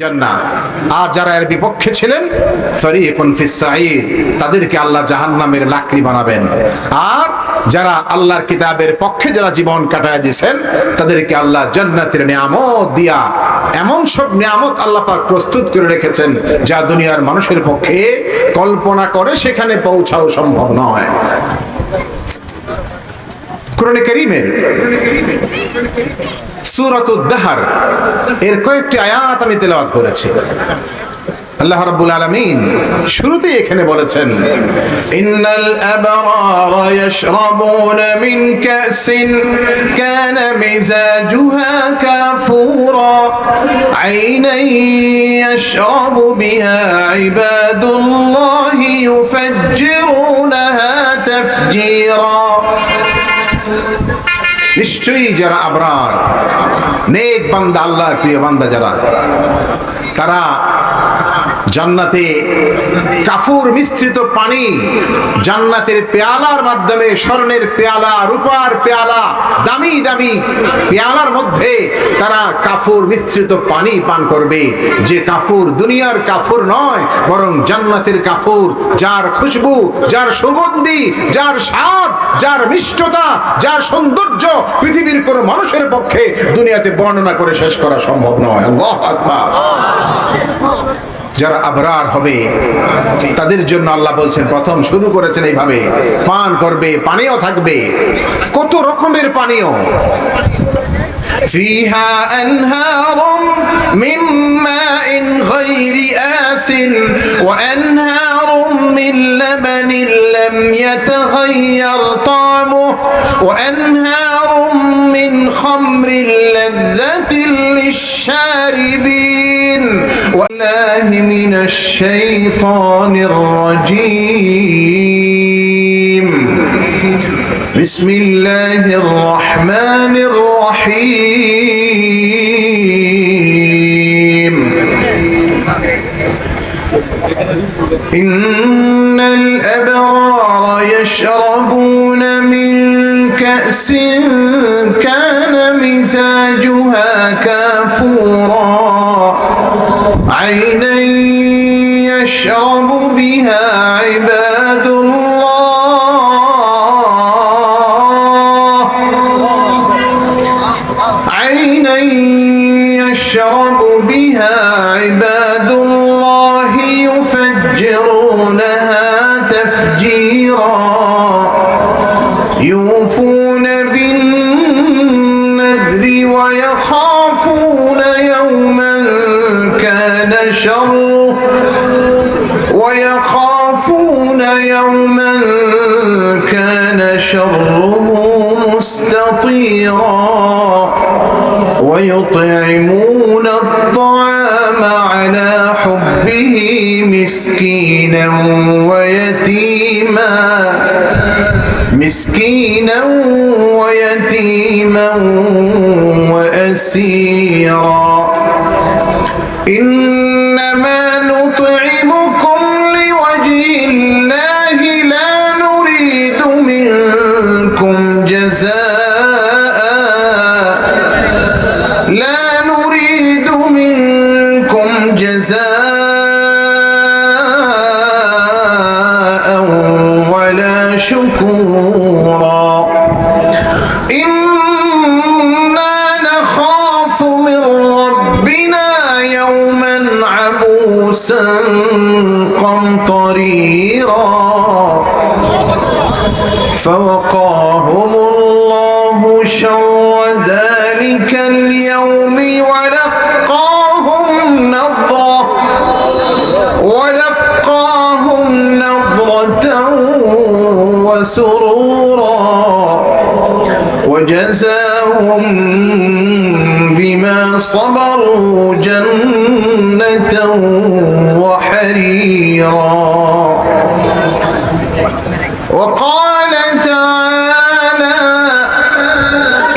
জান্নাত। আর যারা এর বিপক্ষে ছিলেন ফরিকুন ফিস সাঈর, তাদেরকে আল্লাহ জাহান্নামের লাকড়ি বানাবেন। আর যারা আল্লাহর কিতাবের পক্ষে যারা জীবন কাটায় দিয়েছেন তাদেরকে আল্লাহ জান্নাতের নিয়ামত দিয়া এমন সব নিয়ামত আল্লাহ পাক প্রস্তুত করে রেখেছেন যা দুনিয়ার মানুষের পক্ষে কল্পনা করে সেখানে পৌঁছাও সম্ভব নয়। কোরআনে কারীমের সূরাতুদ দাহর এর কয়েকটি আয়াত আমি তেলাওয়াত করেছি। আল্লাহ রাব্বুল আলামিন শুরুতেই এখানে বলেছেন, ইন্নাল আবরারা ইয়াশরাবুনা মিন কাসিন কানা মিজাজুহা কাফুরা আইনান ইয়াশরাবু বিহা ইবাদুল্লাহি ইউফাজ্জিরুনাহা তাফজীরা। নিশ্চয়ই যারা আবরার নেক বান্দা, আল্লাহর প্রিয় বান্দা যারা, তারা জান্নাতে কাফুর মিশ্রিত পানি, জান্নাতের পেয়ালার মাধ্যমে, স্বর্ণের পেয়ালা, রূপার পেয়ালা, দামি দামি পেয়ালার মধ্যে তারা কাফুর মিশ্রিত পানি পান করবে। যে কাফুর দুনিয়ার কাফুর নয়, বরং জান্নাতের কাফুর, যার খুশবু, যার সুগন্ধি, যার স্বাদ, যার মিষ্টতা, যার সৌন্দর্য পৃথিবীর কোনো মানুষের পক্ষে দুনিয়াতে বর্ণনা করে শেষ করা সম্ভব নয়। আল্লাহু আকবার। যারা আবরার হবে তাদের জন্য আল্লাহ বলছেন, প্রথম শুরু করেছেন এইভাবে, পান করবে, পানীয় থাকবে, কত রকমের পানীয়। فيها أنهار من ماء غير آسن وأنهار من لبن لم يتغير طعمه وأنهار من خمر لذة للشاربين والله من الشيطان الرجيم بسم الله الرحمن الرحيم إن الأبرار يشربون من كأس كان مزاجها كافورا عينا يشرب بها عباد يشرب بها عباد الله يفجرونها تفجيرا يوفون بالنذر ويخافون يوما كان شره مستطيرا ويطعمون الطعام على حبه مسكينا ويتيما وأسيرا إنما نطعمكم لوجه الله لا نريد منكم جزاء ولا شكورا إنا نخاف من ربنا يوما عبوسا قمطريرا فوقاهم الله شر ذلك اليوم ولقاهم نضرة وسرورا وجزاهم بما صبروا جنة وحريرا وقال تعالى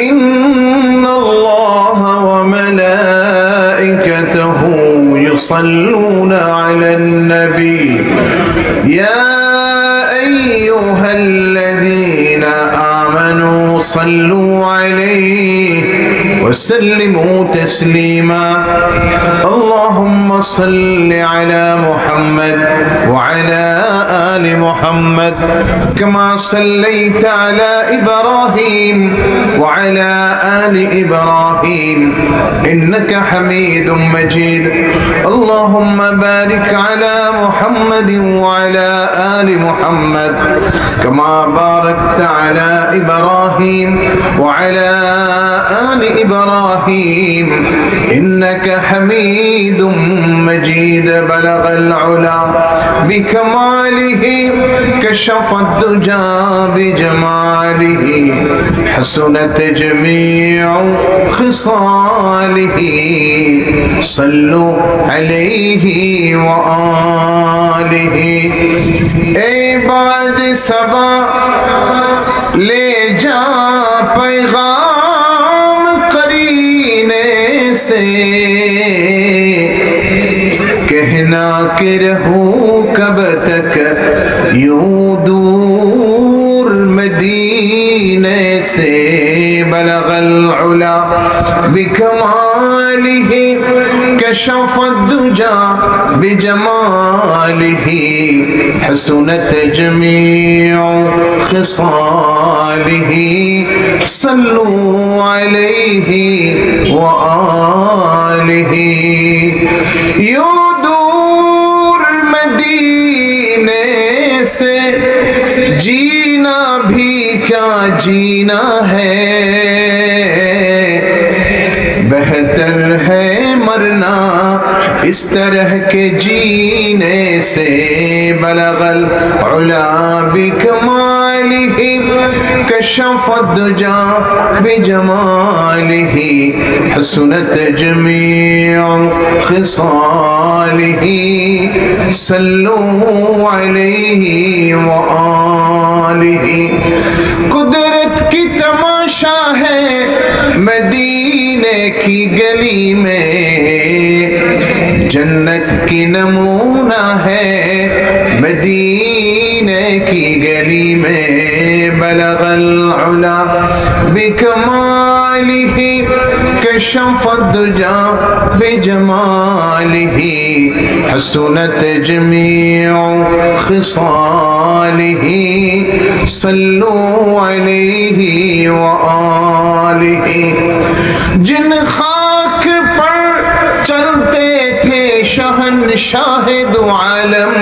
إن الله وملائكته يصلون على النبي يا أيها الذين آمنوا صلوا عليه وسلموا تسليما اللهم صل على محمد وعلى آل محمد كما صليت على إبراهيم وعلى آل إبراهيم إنك حميد مجيد اللهم بارك على محمد وعلى آل محمد كما باركت على إبراهيم وعلى آل إبراهيم إنك حميد مجيد بلغ العلا بكماله كشف الدجى بجماله حسنت جميع خصاله صلوا عليه وآله اے بعد صبا لے جا پیغام قرینے سے کہنا کہ رہوں کب تک یوں دور مدینے سے بلغ العلا بکمالہ کشف الدجى بجماله حسنت جميع خصاله صلوا عليه وآله یوں دور مدینے سے جینا بھی کیا جینا ہے بہتر ہے مرنا اس طرح کے جینے سے بلغ العلا بکمالہ کشف الدجى بجمالہ حسنت جميع خصالہ صلوا علیہ وآلہ قدرت کی تماشا ہے مدینے کی گلی میں جنت کی نمونہ ہے مدینے کی گلی میں بلغ العلا بکمالہ کشف الدجى بجمالہ حسنت جميع خصالہ صلوا علیہ وآلہ جن خاک پر چلتے تھے شہنشاہ دو عالم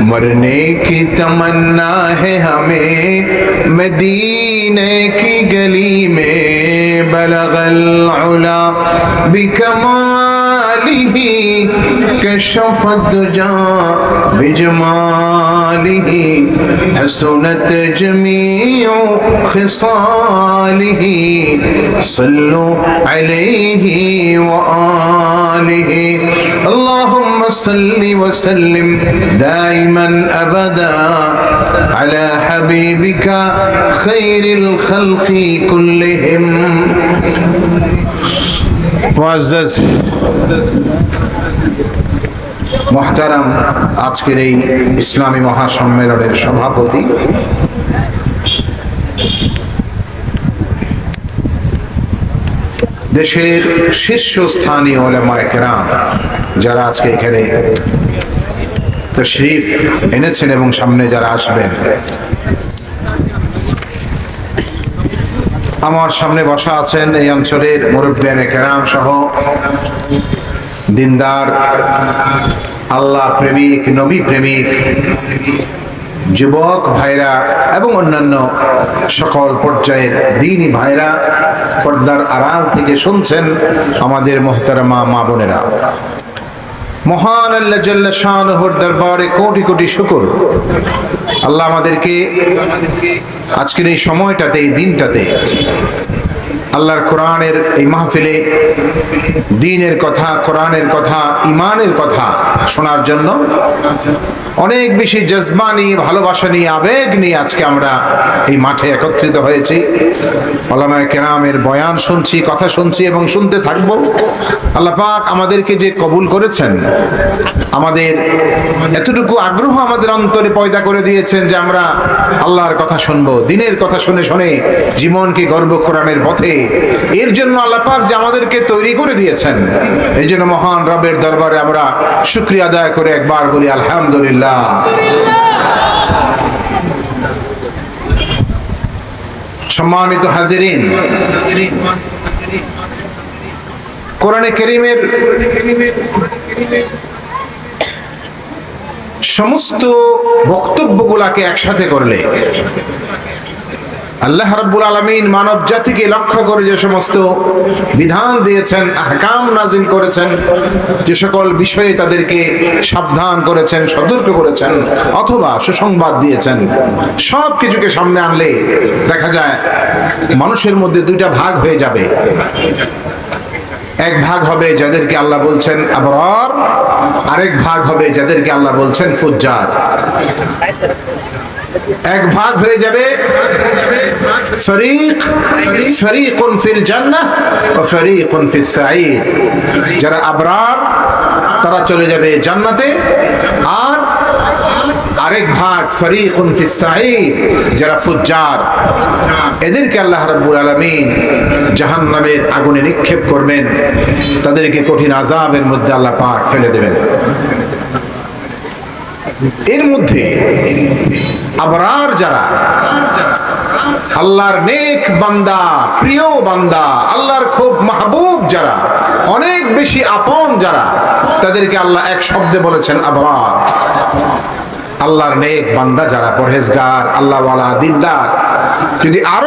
مرنے کی تمنا ہے ہمیں مدینے کی گلی میں بلغ العلا بکمالہ کشف الدجى بجمالہ حسنت جميع خصالہ صلوا علیہ وآلہ اللهم صل وسلم دائما أبدا على حبيبك خير الخلق كلهم معزز محترم আজকের এই ইসলামী মহাসম্মেলনের সভাপতি দেশের শীর্ষস্থানীয় উলামায়ে কেরাম যারা আজকে এখানে তশরিফ এনেছেন এবং সামনে যারা আসবেন আমার সামনে বসা আছেন এই অঞ্চলের মুরব্বিয়ানে কেরাম সহ দিনদার আল্লাহ প্রেমিক নবী প্রেমিক যুবক ভাইরা এবং অন্যান্য সকল পর্যায়ের দ্বীনি ভাইরা পর্দার আড়াল থেকে শুনছেন আমাদের মুহতারামা মা বোনেরা মহান আল্লাহ জাল্লা শানুহুর দরবারে কোটি কোটি শুকর আল্লাহ আমাদেরকে আজকের এই সময়টাতে এই দিনটাতে আল্লাহর কোরআনের এই মাহফিলে দ্বীনের কথা কোরআনের কথা ঈমানের কথা শোনার জন্য অনেক বেশি জজবানি ভালোবাসা নিয়ে আবেগ নিয়ে আজকে আমরা এই মাঠে একত্রিত হয়েছি। উলামায়ে কেরামের বয়ান শুনছি, কথা শুনছি এবং শুনতে থাকবো। আল্লাহ পাক আমাদেরকে যে কবুল করেছেন, আমাদের এতটুকু আগ্রহ আমাদের অন্তরে পয়দা করে দিয়েছেন যে আমরা আল্লাহর কথা শুনবো, দিনের কথা শুনে শুনে জীবনকে গর্ব কোরআনের পথে। এর জন্য আল্লাহ পাক যে আমাদেরকে তৈরি করে দিয়েছেন, এই জন্য মহান রবের দরবারে আমরা শুকরিয়া আদায় করে একবার বলি আলহামদুলিল্লাহ। সম্মানিত হাজিরিন, কোরআনে কারীমের সমস্ত বক্তব্যগুলাকে একসাথে করলে আল্লাহ রাব্বুল আলামিন মানব জাতিকে লক্ষ্য করে যে সমস্ত বিধান দিয়েছেন, আহকাম নাজিল করেছেন, যে সকল বিষয়ে তাদেরকে সাবধান করেছেন, সতর্ক করেছেন অথবা সুসংবাদ দিয়েছেন, সব কিছুকে সামনে আনলে দেখা যায় মানুষের মধ্যে দুইটা ভাগ হয়ে যাবে। এক ভাগ হবে যাদেরকে আল্লাহ বলছেন আবরার, আরেক ভাগ হবে যাদেরকে আল্লাহ বলছেন ফুজ্জার। এক ভাগ হয়ে যাবে ফরীকুন ফিল জান্নাহ ওয়া ফরীকুন ফিস সাঈর। যারা আবরার তারা চলে যাবে জান্নাতে, আর আরেক ভাগ ফরীকুন ফিস সাঈর, যারা ফুজ্জার, এদেরকে আল্লাহ রাব্বুল আলামিন জাহান্নামের আগুনে নিক্ষেপ করবেন, তাদেরকে কঠিন আযাবের মধ্যে আল্লাহ পাক ফেলে দেবেন। এর মধ্যে আবরার যারা, আল্লাহর নেক বান্দা, প্রিয় বান্দা, আল্লাহর খুব মাহবুব যারা, অনেক বেশি আপন যারা, তাদেরকে আল্লাহ এক শব্দে বলেছেন আবরার। আল্লাহর নেক বান্দা যারা, পরহেজগার, আল্লাহওয়ালা, দিনদার।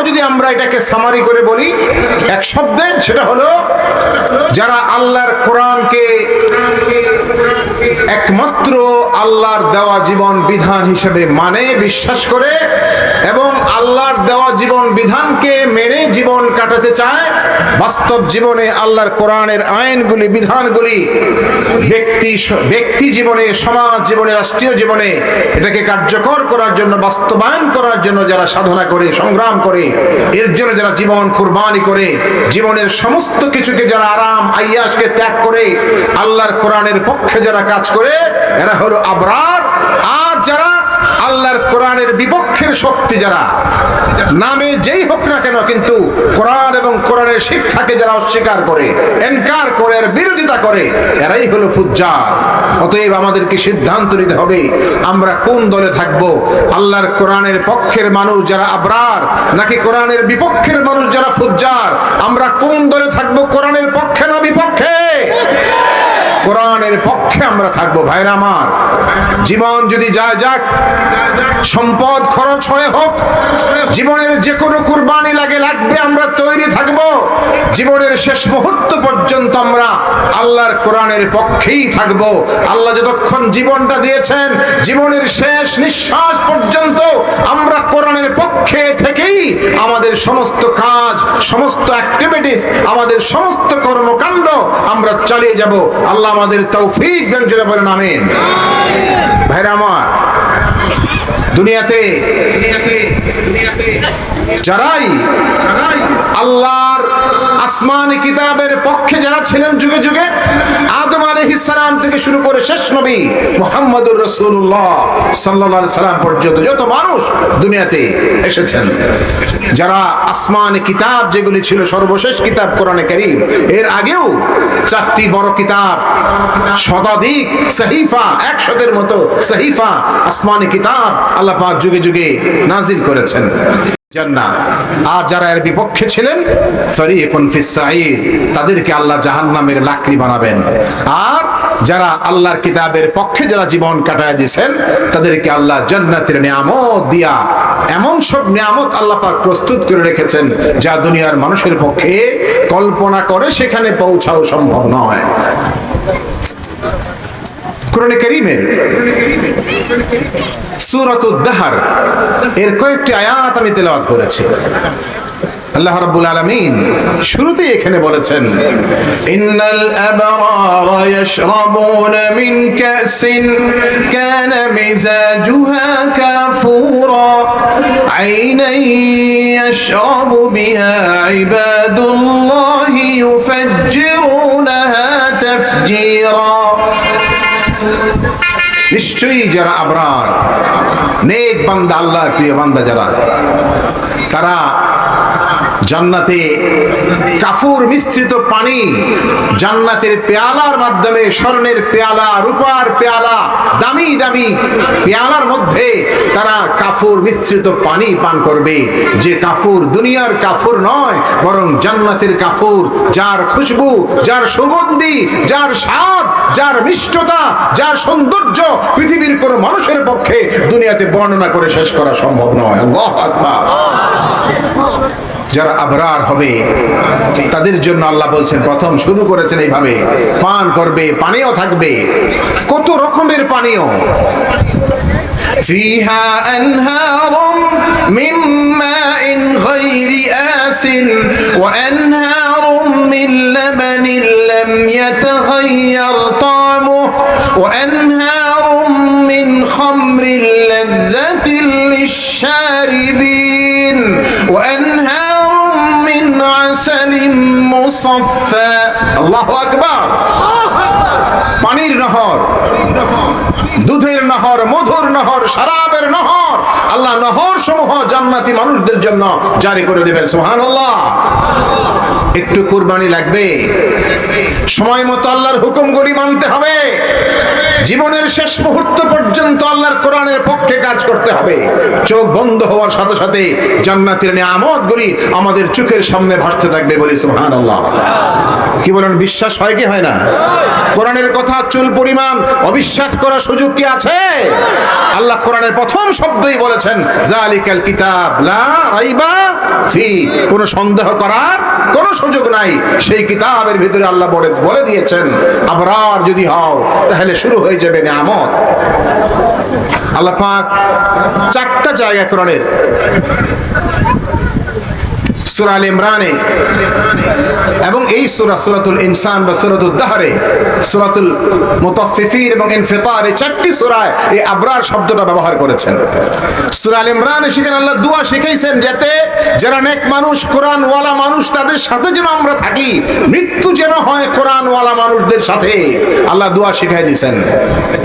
যদি আমরা এটাকে সামারি করে বলি এক শব্দে, সেটা হলো যারা আল্লাহর কোরআনকে একমাত্র আল্লাহর দেওয়া জীবন বিধান হিসেবে মানে, বিশ্বাস করে এবং আল্লাহর দেওয়া জীবন বিধানকে মেনে জীবন কাটাতে চায়। বাস্তব জীবনে আল্লাহর কোরআনের আইনগুলি, বিধানগুলি ব্যক্তি জীবনে, সমাজ জীবনে, রাষ্ট্রীয় জীবনে এটাকে কার্যকর করার জন্য, বাস্তবায়ন করার জন্য যারা সাধনা করে, সংগ্রাম করে, এর জন্য যারা জীবন কুরবানি করে, জীবনের সমস্ত কিছুকে যারা আরাম আইয়াশকে ত্যাগ করে আল্লাহর কোরআনের পক্ষে যারা কাজ করে, এরা হলো আবরার। আর যারা আল্লাহর কোরআনের বিপক্ষের শক্তি, যারা নামে যেই হোক না কেন কিন্তু কোরআন এবং কোরআনের শিক্ষাকে যারা অস্বীকার করে, ইনকার করে, এর বিরোধিতা করে, এরাই হলো ফুজ্জার। অতএব আমাদেরকে সিদ্ধান্ত নিতে হবে আমরা কোন দলে থাকবো, আল্লাহর কোরআনের পক্ষের মানুষ যারা আবরার, নাকি কোরআনের বিপক্ষের মানুষ যারা ফুজ্জার। আমরা কোন দলে থাকবো, কোরআনের পক্ষে না বিপক্ষে? কোরআনের পক্ষে আমরা থাকবো। ভাইরা আমার, জীবন যদি যায় যাক, সম্পদ খরচ হয়ে হোক, জীবনের যে কোনো কুরবানি লাগবে, আমরা তৈরি থাকবো। জীবনের শেষ মুহূর্ত পর্যন্ত আমরা আল্লাহর কোরআনের পক্ষেই থাকবো। আল্লাহ যতক্ষণ জীবনটা দিয়েছেন, জীবনের শেষ নিঃশ্বাস পর্যন্ত আমরা কোরআনের পক্ষে থেকেই আমাদের সমস্ত কাজ, সমস্ত অ্যাক্টিভিটিস, আমাদের সমস্ত কর্মকাণ্ড আমরা চালিয়ে যাব। আল্লাহ আমাদের তৌফিক দেন, জোরে বলেন আমিন। ভাইরা আমার, দুনিয়াতে যারাই আল্লাহর আসমানি কিতাবের পক্ষে যারা ছিলেন যুগে যুগে, আদম আলাইহিস সালাম থেকে শুরু করে শেষ নবী মুহাম্মদুর রাসূলুল্লাহ সাল্লাল্লাহু আলাইহি সাল্লাম পর্যন্ত যত মানুষ দুনিয়াতে এসেছেন, যারা আসমানি কিতাব যেগুলি ছিল, সর্বশেষ কিতাব কোরআনে কারীম, এর আগেও 4টি বড় কিতাব, শতাধিক সহিফা, 100-এর মতো সহিফা, আসমানি কিতাব আল্লাহ পাক যুগে যুগে নাজিল করেছেন। জান্নাত। আর যারা এর বিপক্ষে ছিলেন, ফরীকুন ফিস সাঈর, তাদেরকে আল্লাহ জাহান্নামের লাকড়ি বানাবেন। আর যারা আল্লাহর কিতাবের পক্ষে যারা জীবন কাটায় দিয়েছেন, তাদেরকে আল্লাহ জান্নাতের নিয়ামত দিয়া, এমন সব নিয়ামত আল্লাহ পাক প্রস্তুত করে রেখেছেন যা দুনিয়ার মানুষের পক্ষে কল্পনা করে সেখানে পৌঁছাও সম্ভব নয়। কোরআনে কারীমের সূরাতুদ দাহর এর কয়েকটি আয়াত আমি তেলাওয়াত করেছি। আল্লাহ রাব্বুল আলামিন শুরুতেই এখানে বলেছেন, ইন্নাল আবরারা ইয়াশরাবুনা মিন কাসিন কানা মিজাজুহা কাফুরা আইনান ইয়াশরাবু বিহা ইবাদুল্লাহি ইউফাজ্জিরুনাহা তাফজীরা। নিশ্চয়ই যারা আবরার, নেক বান্দা, আল্লাহর প্রিয় বান্দা যারা, তারা জান্নাতে কাফুর মিশ্রিত পানি, জান্নাতের পেয়ালার মাধ্যমে, স্বর্ণের পেয়ালা, রূপার পেয়ালা, দামি দামি পেয়ালার মধ্যে তারা কাফুর মিশ্রিত পানি পান করবে। যে কাফুর দুনিয়ার কাফুর নয়, বরং জান্নাতের কাফুর, যার খুশবু, যার সুগন্ধি, যার স্বাদ, যার মিষ্টতা, যার সৌন্দর্য পৃথিবীর কোন মানুষের পক্ষে দুনিয়াতে বর্ণনা করে শেষ করা সম্ভব নয়। আল্লাহু আকবার। যারা আবরার হবে তাদের জন্য আল্লাহ বলছেন, প্রথম শুরু করেছেন এইভাবে, পান করবে, পানীয় থাকবে, কত রকমের পানীয়। فيها أنهار من ماء غير آسن وأنهار من لبن لم يتغير طعمه وأنهار من خمر لذة للشاربين وأنهار من عسل مصفى الله أكبر। পানির নহর, দুধের নহর, মধুর নহর, শরাবের নহর, আল্লাহ নহর সমূহ জান্নাতি মানুষদের জন্য জারি করে দেবেন। সুবহানাল্লাহ। একটু কুরবানি লাগবে, সময় মতো আল্লাহর হুকুমগুলি মানতে হবে, জীবনের শেষ মুহূর্ত পর্যন্ত আল্লাহর কোরআনের পক্ষে কাজ করতে হবে। চোখ বন্ধ হওয়ার সাথে সাথে জান্নাতের নিয়ামতগুলি আমাদের চোখের সামনে ভাসতে থাকবে, বলি সুবহানাল্লাহ। কি বলেন, বিশ্বাস হয় কি হয় না? কোরআনের কথা চুল পরিমাণ অবিশ্বাস করার সুযোগ কি আছে? আল্লাহ কোরআনের প্রথম শব্দই বলেছেন, জালিকাল কিতাব লা রাইবা ফি, কোনো সন্দেহ করার কোনো সুযোগ নাই। সেই কিতাবের ভিতরে আল্লাহ বলে দিয়েছেন, আবরার যদি হও তাহলে শুরু হয়ে যাবে নিয়ামত। আল্লাহ পাক চারটা জায়গা কোরআনের, সূরা আলে ইমরানে এবং এই সূরাতুল ইনসান বা সূরাতুদ দাহরে, সূরাতুল মুতাফফিফিন এবং ইনফিতার, এই চারটি সূরায় এই আবরার শব্দটা ব্যবহার করেছেন। সূরা আলে ইমরানে সেখানে আল্লাহ দোয়া শিখাইছেন, যাতে যারা নেক মানুষ, কোরআনওয়ালা মানুষ, তাদের সাথে যেন আমরা থাকি, মৃত্যু যেন হয় কোরআনওয়ালা মানুষদের সাথে। আল্লাহ দোয়া শিখাই দিয়েছেন,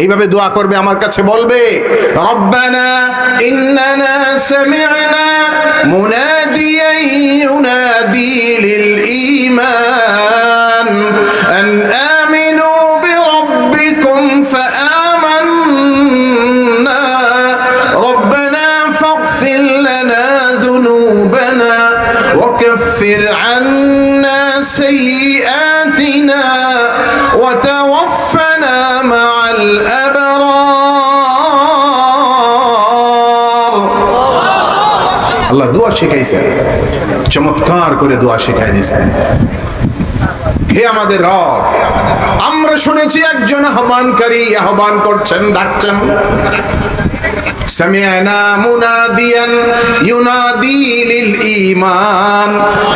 এইভাবে দোয়া করবে, আমার কাছে বলবে, রব্বানা ইন্নানা সামি'না মুনাদিয়ান ينادي للإيمان أن آمنوا بربكم فآمنا ربنا فاغفر لنا ذنوبنا وكفر عنا سيئاتنا وتوفنا مع الأبرار। আল্লাহ দোয়া শিখাইছেন, চমৎকার করে দোয়া শিখাই দিয়েছেন। হে আমাদের রব, আমরা শুনেছি একজন আহ্বানকারী আহ্বান করছেন, ডাকছেন, সামি'না মুনাদিয়ান ইউনাদি লিল ঈমান,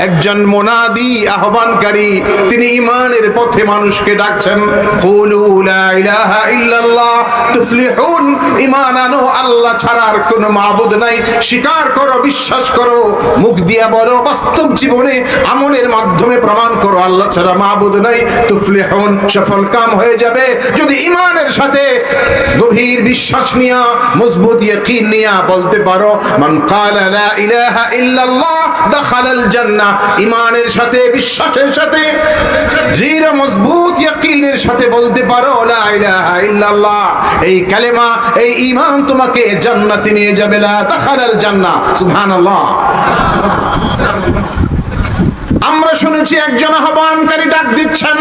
একজন মুনাদি আহ্বানকারী, তিনি ঈমানের পথে মানুষকে ডাকছেন। কুলু লা ইলাহা ইল্লাল্লাহ তুফলিহুন, ঈমান আনো, আল্লাহ ছাড়া আর কোনো মাবুদ নাই, স্বীকার করো, বিশ্বাস করো, মুখ দিয়া বলো, বাস্তব জীবনে আমলের মাধ্যমে প্রমাণ করো, আল্লাহ ছাড়া মাবুদ নাই, তুফলিহুন, সফল কাম হয়ে যাবে। যদি ঈমানের সাথে গভীর বিশ্বাস নিয়া, মজবুত ইয়াকিন নিয়া বলতে পারো, মান ক্বালা লা ইলাহা ইল্লাল্লাহ দাখালাল জান্নাহ, ঈমানের সাথে, বিশ্বাসের সাথে, দৃঢ় মজবুত ইয়াকিনের সাথে বলতে পারো লা ইলাহা ইল্লাল্লাহ, এই কালেমা, এই ঈমান তোমাকে জান্নাতে নিয়ে যাবে, লা দাখালাল জান্নাহ। সুবহানাল্লাহ। আমরা শুনেছি একজন আহ্বানকারী ডাক দিচ্ছেন,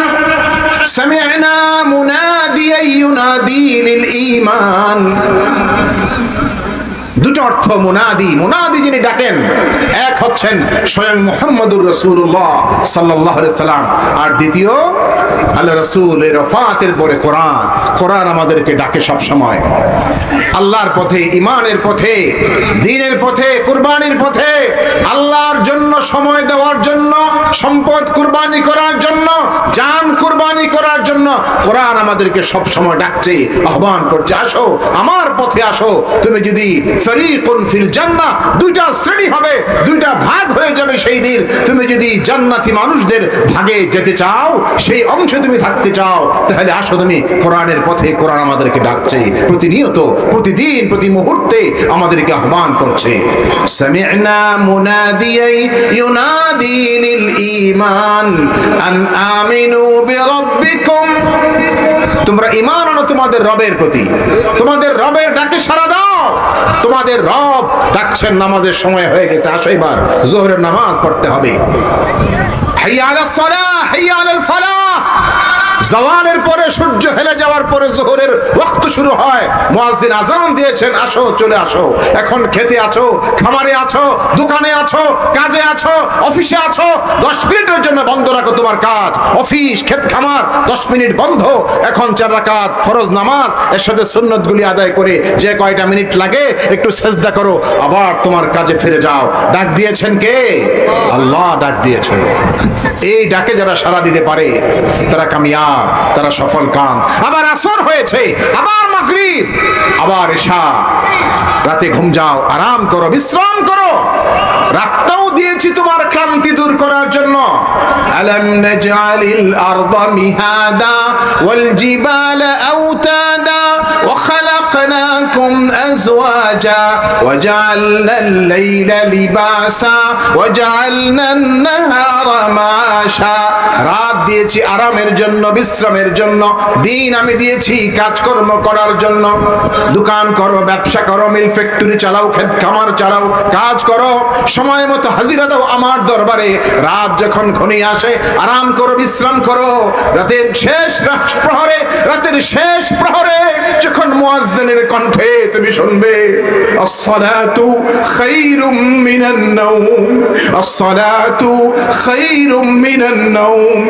সামি'না মুনাদিয়ান ইউনাদি লিল ঈমান, দুটো অর্থ মুনাদি। মুনাদি যিনি ডাকেন, এক হচ্ছেন স্বয়ং মুহাম্মদুর রাসূলুল্লাহ সাল্লাল্লাহু আলাইহি সাল্লাম, আর দ্বিতীয় আল্লাহ রাসূলের ওফাতের পরে কোরআন। কোরআন আমাদেরকে ডাকে সব সময় আল্লাহর পথে, ঈমানের পথে, দ্বীনের পথে, কুরবানির পথে, আল্লাহর জন্য সময় দেওয়ার জন্য, সম্পদ কুরবানি করার জন্য, জান কুরবানি করার জন্য কোরআন আমাদেরকে সব সময় ডাকছে, আহ্বান করছে, আসো আমার পথে আসো। তুমি যদি ফরিকুন ফিল জান্নাহ, দুইটা শ্রেণী হবে, দুইটা ভাগ হয়ে যাবে সেই দিন। তুমি যদি জান্নাতি মানুষদের ভাগে যেতে চাও, সেই অংশে তুমি থাকতে চাও, তাহলে আসো তুমি কোরআনের পথে। কোরআন আমাদেরকে ডাকছে প্রতিনিয়ত, প্রতিদিন, প্রতি মুহূর্তে আমাদেরকে আহ্বান করছে। সামি'না মুনাদিয়ান ইউনাদি লিল ঈমান আন আমিনু বিরাব্বিকুম, তোমরা ঈমান আনো তোমাদের রবের প্রতি, তোমাদের রবের ডাকে সাড়া দাও। তোমাদের রব ডাকছেন, নামাজের সময় হয়ে গেছে, আসো এবার যোহরের নামাজ পড়তে হবে। হাইয়া আলাস সালাহ, হাইয়া আলাল ফালাহ। জওয়ানের পরে, সূর্য হেলে যাওয়ার পরে যোহরের ওয়াক্ত শুরু হয়। মুয়াজ্জিন আযান দিয়েছেন, আসো চলে আসো। এখন খেতে আছো, খামারে আছো, দোকানে আছো, কাজে আছো, অফিসে আছো, 10 মিনিটের জন্য বন্ধ রাখো তোমার কাজ, অফিস, ক্ষেত খামার 10 মিনিট বন্ধ। এখন 4 রাকাত ফরজ নামাজ, এর সাথে সুন্নতগুলি আদায় করে যে কয়টা মিনিট লাগে একটু সেজদা করো, আবার তোমার কাজে ফিরে যাও। ডাক দিয়েছেন কে? আল্লাহ ডাক দিয়েছেন। এই ডাকে যারা সাড়া দিতে পারে তারা কামিয়াব, তারা সফল কাম। আবার আসর হয়েছে, আবার মাগরিব, আবার এশা। রাতে ঘুম যাও, আরাম করো, বিশ্রাম করো। রাতটাও দিয়েছি তোমার ক্লান্তি দূর করার জন্য। আলাম নাজআলিল আরদা মিহাদা ওয়াল জিবালা আওতাদা ওয়া খালাকনাকুম আজওয়াজা ওয়া জাআলনাল লাইলা লিবাসা ওয়া জাআলনান নাহারা মাশা। রাত দিয়েছি আরামের জন্য, বিশ্রামের জন্য। দিন আমি দিয়েছি কাজকর্ম করার জন্য। দোকান করো, ব্যবসা করো, মিল ফ্যাক্টরি চালাও, ক্ষেত খামার চালাও, কাজ করো, সময় মতো হাজিরা দাও আমার দরবারে। রাত যখন ঘনিয়ে আসে আরাম করো, বিশ্রাম করো। রাতের শেষ প্রহরে, রাতের শেষ প্রহরে যখন মুয়াজ্জিনের কণ্ঠে তুমি শুনবে আসসালাতু খায়রুম মিনান নাওম, আসসালাতু খায়রুম মিনান নাওম,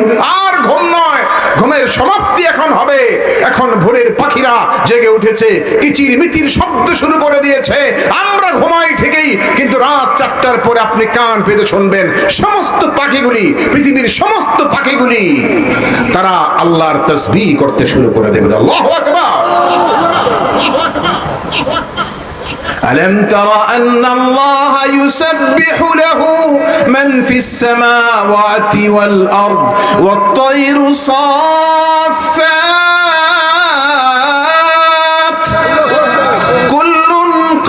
আর ঘুম নয়, ঘুমের সমাপ্তি এখন হবে। এখন ভোরের পাখিরা জেগে উঠেছে, কিচির মিচির শব্দ শুরু করে দিয়েছে। আমরা ঘুমাই ঠিকই, কিন্তু রাত 4টার পরে আপনি কান পেতে শুনবেন সমস্ত পাখিগুলি, পৃথিবীর সমস্ত পাখিগুলি তারা আল্লাহর তাসবিহ করতে শুরু করে দেবে। আল্লাহু আকবার। ألم تر أن الله يسبح له من في السماوات والأرض والطير صافات كل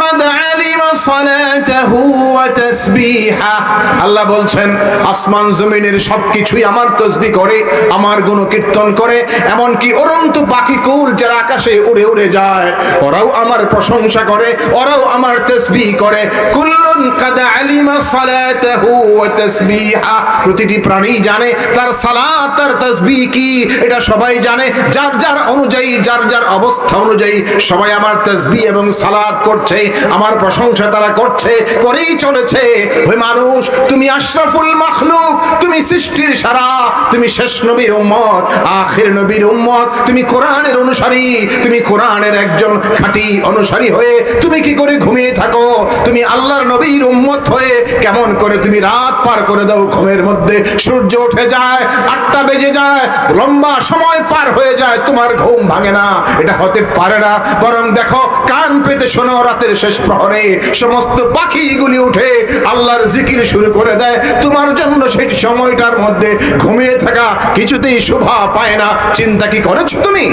قد علم صلاته وتسبيحه। আল্লাহ বলছেন আসমান জমিনের সবকিছুই আমার তাসবিহ করে, আমার গুণকীর্তন করে। এমনকি উড়ন্ত পাখিকুল যারা আকাশে উড়ে উড়ে যায়, ওরাও আমার প্রশংসা করে, ওরাও আমার তাসবিহ করে। কুল্লুন কাদ আলিমা সালাতাহু ওয়া তাসবিহা। প্রতিটি প্রাণী জানে তার সালাত, তার তাসবিহ কি, এটা সবাই জানে। যার যার অনুযায়ী, যার যার অবস্থা অনুযায়ী সবাই আমার তাসবিহ এবং সালাত করছে, আমার প্রশংসা তারা করছে, করেই চলেছে। ওই মানুষ, তুমি আশরাফুল মাখলুক, তুমি সৃষ্টির সারা, তুমি শেষ নবীর উম্মত, আখির নবীর উম্মত, তুমি কোরআনের অনুসারী, তুমি কোরআনের একজন খাঁটি অনুসারী হয়ে তুমি কি করে ঘুমিয়ে থাকো? তুমি আল্লাহর নবীর উম্মত হয়ে কেমন করে তুমি রাত পার করে দাও ঘুমের মধ্যে? সূর্য উঠে যায়, 8টা বেজে যায়, লম্বা সময় পার হয়ে যায়, তোমার ঘুম ভাঙে না। এটা হতে পারে না। বরং দেখো, কান পেতে শোনো, রাতের শেষ প্রহরে সমস্ত পাখিগুলি উঠে আল্লাহর জিকির শুরু করে দেয়। তোমার জন্য সেই সময়টার মধ্যে ঘুমিয়ে থাকা কিছুতেই শোভা পায় না। চিন্তা কি করেছো তুমি?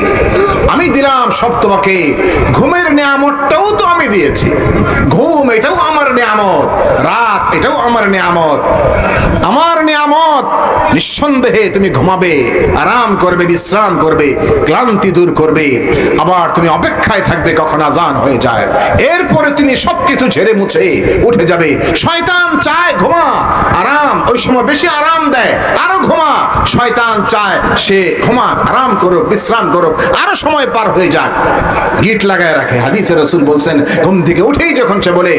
আমি দিলাম সব তোমাকে। ঘুমের নিয়ামতটাও তো আমি দিয়েছি। ঘুম এটাও আমার নিয়ামত, রাত এটাও আমার নিয়ামত। আমার নিয়ামত, নিঃসন্দেহে তুমি ঘুমাবে, আরাম করবে, বিশ্রাম করবে, ক্লান্তি দূর করবে। আবার তুমি অপেক্ষায় থাকবে কখন আজান হয়ে যায়। এরপরে তুমি সবকিছু ছেড়ে মুছে উঠে যাবে। শয়তান চায় ঘুমা, আরাম, ওই সময় বেশি আরাম দেয়, আরো ঘুমা। শয়তান চায় সে ঘুমা, আরাম করুক, বিশ্রাম করুক, আরো সময় পার হয়ে যাক, গিট লাগায় রাখে। হাদিসে রাসূল বলছেন ঘুম থেকে উঠেই যখন সে বলে